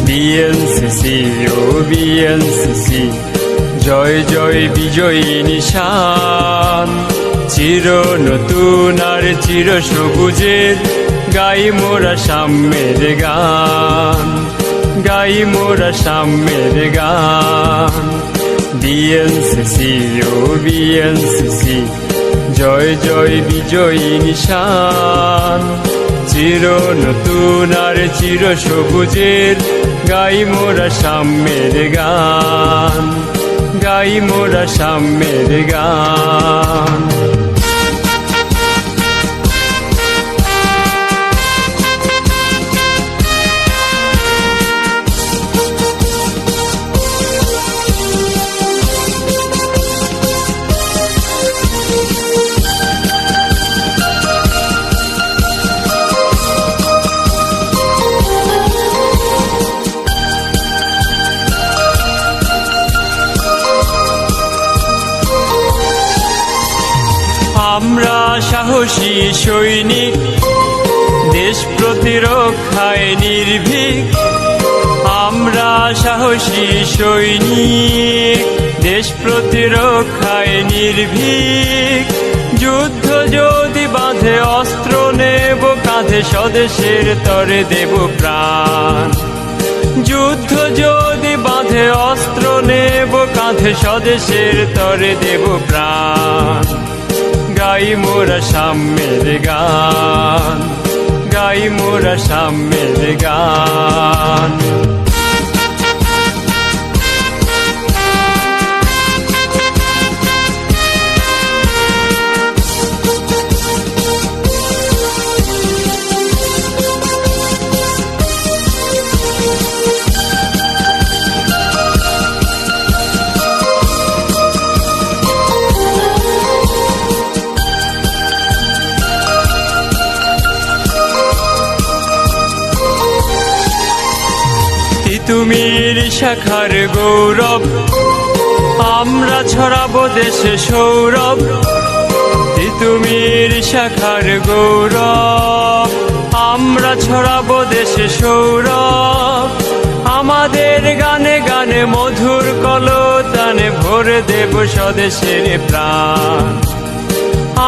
BNCC ও BNCC, জয় জয় বিজয়ী নিশান। চির নতুন আর চির সবুজের গাই মোরা সাম্যের গান, গাই মোরা সাম্যের গান। বিএনসিসি ও বিএনসিসি, জয় জয় বিজয়ী নিশান। চির নতুন আর চির সবুজের গাই মোরা সাম্যের গান, গাই মোরা সাম্যের গান। আমরা সাহসী সৈনিক, দেশ প্রতিরক্ষায় নির্ভীক। আমরা সাহসী সৈনিক, দেশ প্রতিরক্ষায় নির্ভীক। যুদ্ধ যদি বাঁধে অস্ত্র নেব কাঁধে, স্বদেশের তরে দেব প্রাণ। যুদ্ধ যদি বাঁধে অস্ত্র নেব কাঁধে, স্বদেশের তরে দেব প্রাণ। গাই মোরা সাম্যের গান, গাই মোরা সাম্যের গান। তিতুমির শাখার গৌরব, আমরা ছড়াবো দেশে সৌরভ। তিতুমির শাখার গৌরব, আমরা ছড়াবো দেশে সৌরভ। আমাদের গানে গানে মধুর কলতানে ভরে দেব স্বদেশের প্রাণ।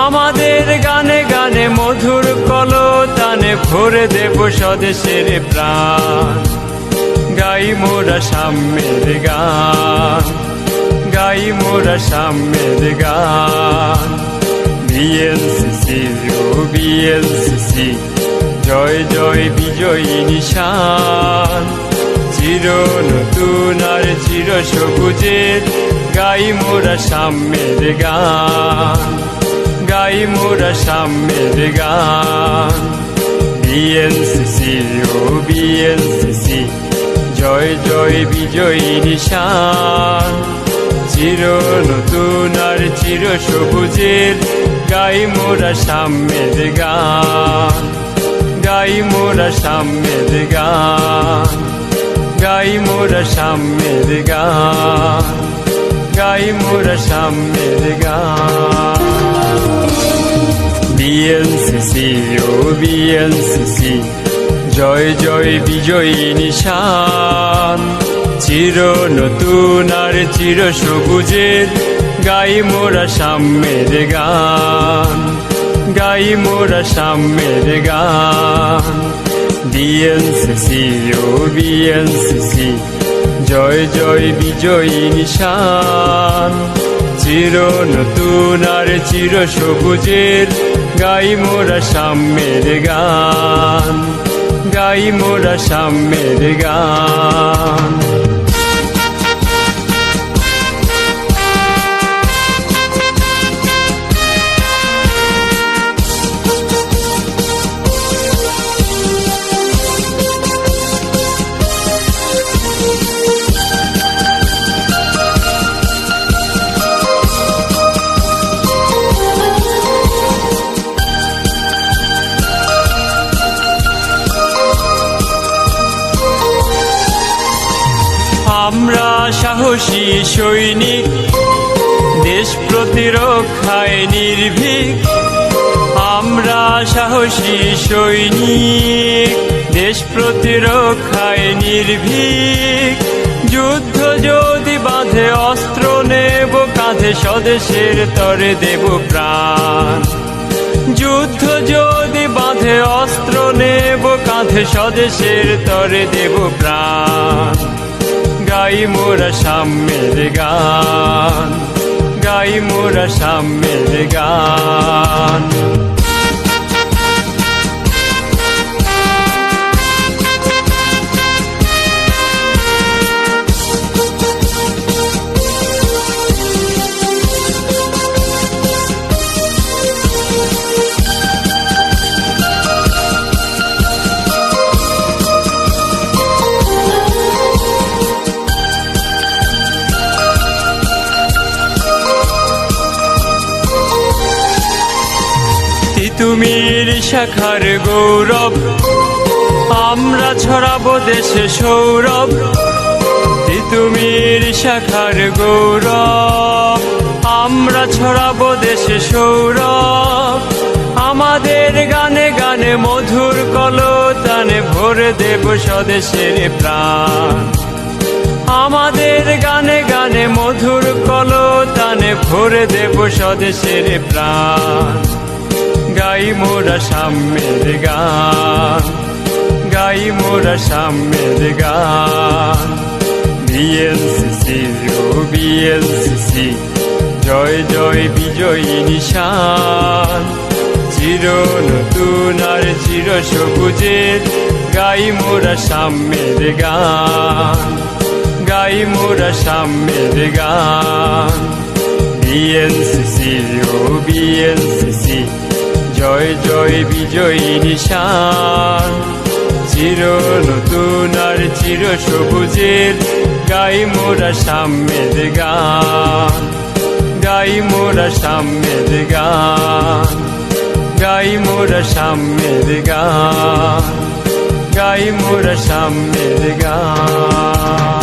আমাদের গানে গানে মধুর কলতানে ভরে দেব স্বদেশের প্রাণ। গাই মোরা সাম্যের গান, গাই মোরা সাম্যের গান। বিএনসিসি ও বিএনসিসি, জয় জয় বিজয়ী নিশান। চির নতুন আর চির সবুজের গাই মোরা সাম্যের গান, গাই মোরা সাম্যের গান। বিএনসিসি ও বিএনসিসি, জয় জয় বিজয়ী নিশান। চির নতুন আর চির সবুজের গাই মোরা সাম্যের গান, গাই মোরা সাম্যের গান। গাই মোরা সাম্যের গান, গাই মোরা সাম্যের গান। বিএনসিসি ও বিএনসিসি, জয় জয় বিজয়ী নিশান। চির নতুন আর চির সবুজের গাই মোরা সাম্যের গান, গাই মোরা সাম্যের গান। বিএনসিসি ও বিএনসিসি, জয় জয় বিজয়ী নিশান। চির নতুন আর চির সবুজের গাই মোরা সাম্যের গান, গাই মোরা সাম্যের গান। আমরা সাহসী সৈনিক, দেশ প্রতিরক্ষায় নির্ভীক, আমরা সাহসী সৈনিক। দেশ প্রতিরক্ষায় নির্ভীক, যুদ্ধ যদি বাঁধে অস্ত্র নেব কাঁধে, স্বদেশের তরে দেব প্রাণ। যুদ্ধ যদি বাঁধে অস্ত্র নেব কাঁধে, স্বদেশের তরে দেব প্রাণ। গাই মোরা সাম্যের গান, গাই মোরা সাম্যের গান। তিতুমির শাখার গৌরব, আমরা ছড়াবো দেশে সৌরভ। তিতুমির শাখার গৌরব, আমরা ছড়াবো দেশে সৌরভ। আমাদের গানে গানে মধুর কলতানে ভরে দেব স্বদেশের প্রাণ। আমাদের গানে গানে মধুর কলতানে ভরে দেব স্বদেশের প্রাণ। গাই মোরা সাম্যের গান, গাই মোরা সাম্যের গান। বিএনসিসি ও বিএনসিসি, জয় জয় বিজয়ী নিশান। চির নতুন আর চির সবুজের, গাই মোরা সাম্যের গান, গাই মোরা সাম্যের গান। বিএনসিসি ও বিএনসিসি, জয় জয় বিজয়ী নিশান। চির নতুন আর চির সবুজের, গাই মোরা সাম্যের গান, গাই মোরা সাম্যের গান। গাই মোরা সাম্যের গান, গাই মোরা সাম্যের গান।